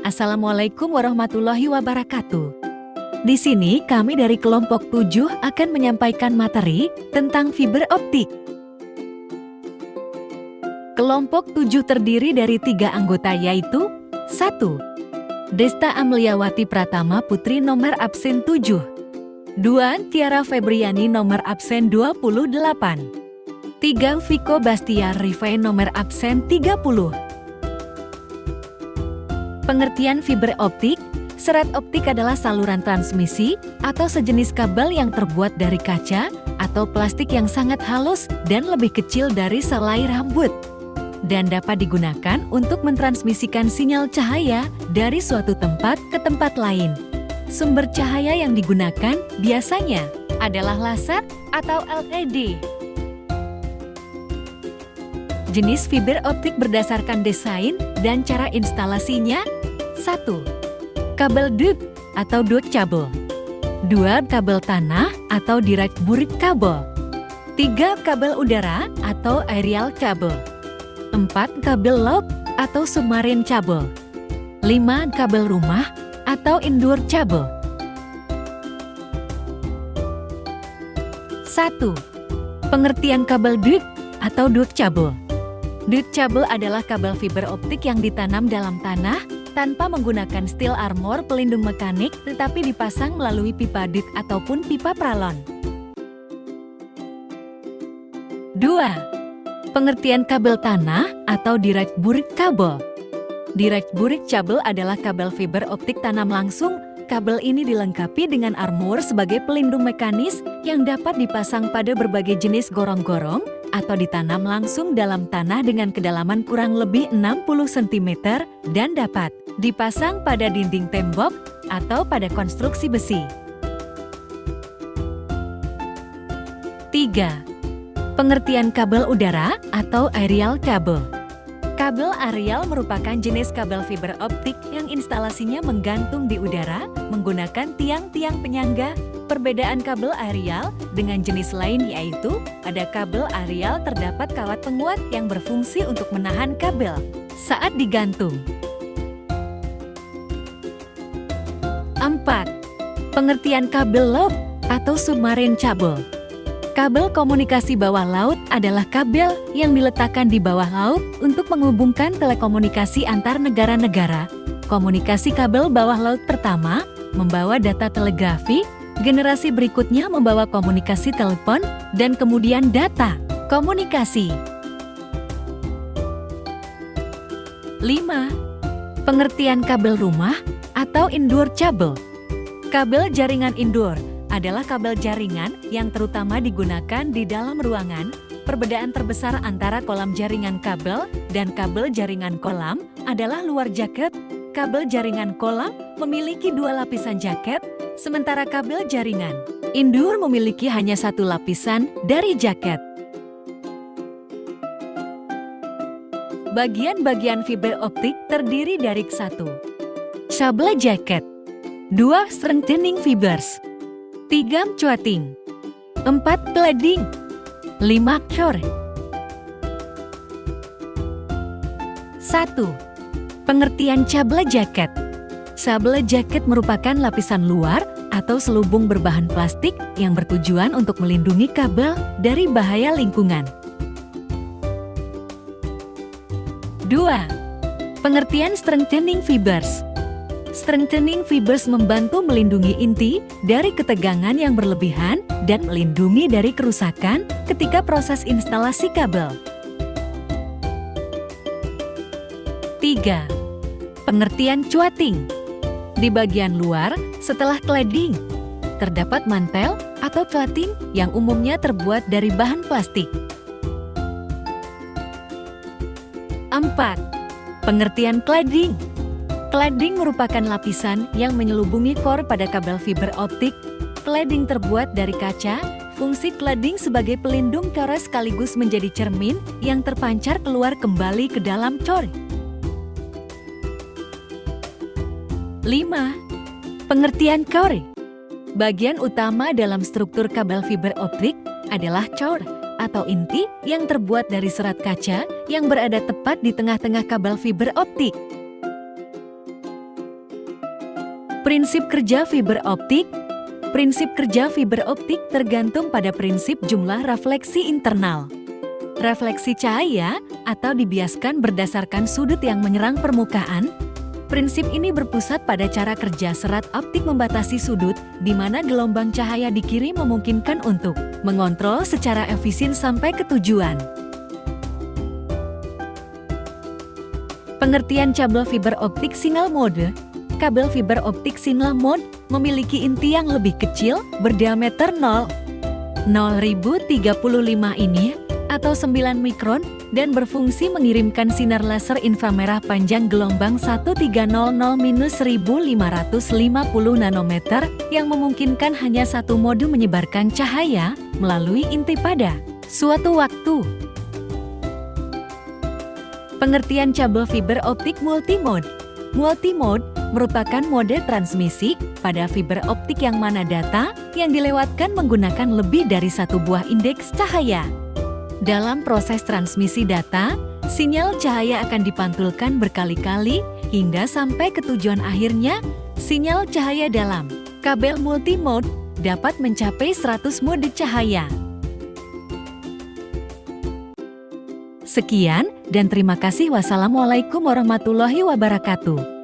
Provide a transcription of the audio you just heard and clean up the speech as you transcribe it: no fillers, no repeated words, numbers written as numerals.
Assalamualaikum warahmatullahi wabarakatuh. Di sini kami dari kelompok 7 akan menyampaikan materi tentang fiber optik. Kelompok 7 terdiri dari 3 anggota yaitu 1. Desta Amliawati Pratama Putri nomor absen 7. 2. Tiara Febriani nomor absen 28. 3. Viko Bastiar Rifai nomor absen 30. Pengertian fiber optik. Serat optik adalah saluran transmisi atau sejenis kabel yang terbuat dari kaca atau plastik yang sangat halus dan lebih kecil dari selai rambut, dan dapat digunakan untuk mentransmisikan sinyal cahaya dari suatu tempat ke tempat lain. Sumber cahaya yang digunakan biasanya adalah laser atau LED. Jenis fiber optik berdasarkan desain dan cara instalasinya. 1. Kabel duct atau duct kabel. 2. Kabel tanah atau direct burik kabel. 3. Kabel udara atau aerial kabel. 4. Kabel laut atau submarine kabel. 5. Kabel rumah atau indoor kabel. 1. Pengertian kabel duct atau duct kabel. Duct kabel adalah kabel fiber optik yang ditanam dalam tanah tanpa menggunakan steel armor pelindung mekanik, tetapi dipasang melalui pipa duct ataupun pipa pralon. 2. Pengertian kabel tanah atau direct burik kabel. Direct burik kabel adalah kabel fiber optik tanam langsung. Kabel ini dilengkapi dengan armor sebagai pelindung mekanis yang dapat dipasang pada berbagai jenis gorong-gorong atau ditanam langsung dalam tanah dengan kedalaman kurang lebih 60 cm dan dapat dipasang pada dinding tembok atau pada konstruksi besi. 3. Pengertian kabel udara atau aerial kabel. Kabel aerial merupakan jenis kabel fiber optik yang instalasinya menggantung di udara menggunakan tiang-tiang penyangga. Perbedaan kabel aerial dengan jenis lain yaitu pada kabel aerial terdapat kawat penguat yang berfungsi untuk menahan kabel saat digantung. 4. Pengertian kabel laut atau submarine kabel. Kabel komunikasi bawah laut adalah kabel yang diletakkan di bawah laut untuk menghubungkan telekomunikasi antar negara-negara. Komunikasi kabel bawah laut pertama membawa data telegrafi, generasi berikutnya membawa komunikasi telepon, dan kemudian data komunikasi. 5. Pengertian kabel rumah atau indoor kabel. Kabel jaringan indoor adalah kabel jaringan yang terutama digunakan di dalam ruangan. Perbedaan terbesar antara kolam jaringan kabel dan kabel jaringan kolam adalah luar jaket. Kabel jaringan kolam memiliki 2 lapisan jaket, sementara kabel jaringan indoor memiliki hanya 1 lapisan dari jaket. Bagian-bagian fiber optik terdiri dari 1. Cable jacket. 2. Strengthening fibers. 3. Coating. 4. Cladding. 5. Core. 1. Pengertian cable jacket. Cable jacket merupakan lapisan luar atau selubung berbahan plastik yang bertujuan untuk melindungi kabel dari bahaya lingkungan. 2. Pengertian strengthening fibers. Strengthening fibers membantu melindungi inti dari ketegangan yang berlebihan dan melindungi dari kerusakan ketika proses instalasi kabel. 3. Pengertian coating. Di bagian luar, setelah cladding, terdapat mantel atau coating yang umumnya terbuat dari bahan plastik. 4. Pengertian cladding. Cladding merupakan lapisan yang menyelubungi core pada kabel fiber optik. Cladding terbuat dari kaca. Fungsi cladding sebagai pelindung core sekaligus menjadi cermin yang terpancar keluar kembali ke dalam core. 5. Pengertian core. Bagian utama dalam struktur kabel fiber optik adalah core atau inti yang terbuat dari serat kaca yang berada tepat di tengah-tengah kabel fiber optik. Prinsip kerja fiber optik. Prinsip kerja fiber optik tergantung pada prinsip jumlah refleksi internal. Refleksi cahaya atau dibiaskan berdasarkan sudut yang menyerang permukaan. Prinsip ini berpusat pada cara kerja serat optik membatasi sudut, di mana gelombang cahaya dikirim memungkinkan untuk mengontrol secara efisien sampai ke tujuan. Pengertian kabel fiber optik single mode. Kabel fiber optik single mode memiliki inti yang lebih kecil berdiameter 0,035 ini atau 9 mikron dan berfungsi mengirimkan sinar laser inframerah panjang gelombang 1300-1550 nanometer yang memungkinkan hanya satu mode menyebarkan cahaya melalui inti pada suatu waktu. Pengertian kabel fiber optik multimode. Multimode merupakan mode transmisi pada fiber optik yang mana data yang dilewatkan menggunakan lebih dari satu buah indeks cahaya. Dalam proses transmisi data, sinyal cahaya akan dipantulkan berkali-kali hingga sampai ke tujuan akhirnya. Sinyal cahaya dalam kabel multimode dapat mencapai 100 mode cahaya. Sekian dan terima kasih. Wassalamualaikum warahmatullahi wabarakatuh.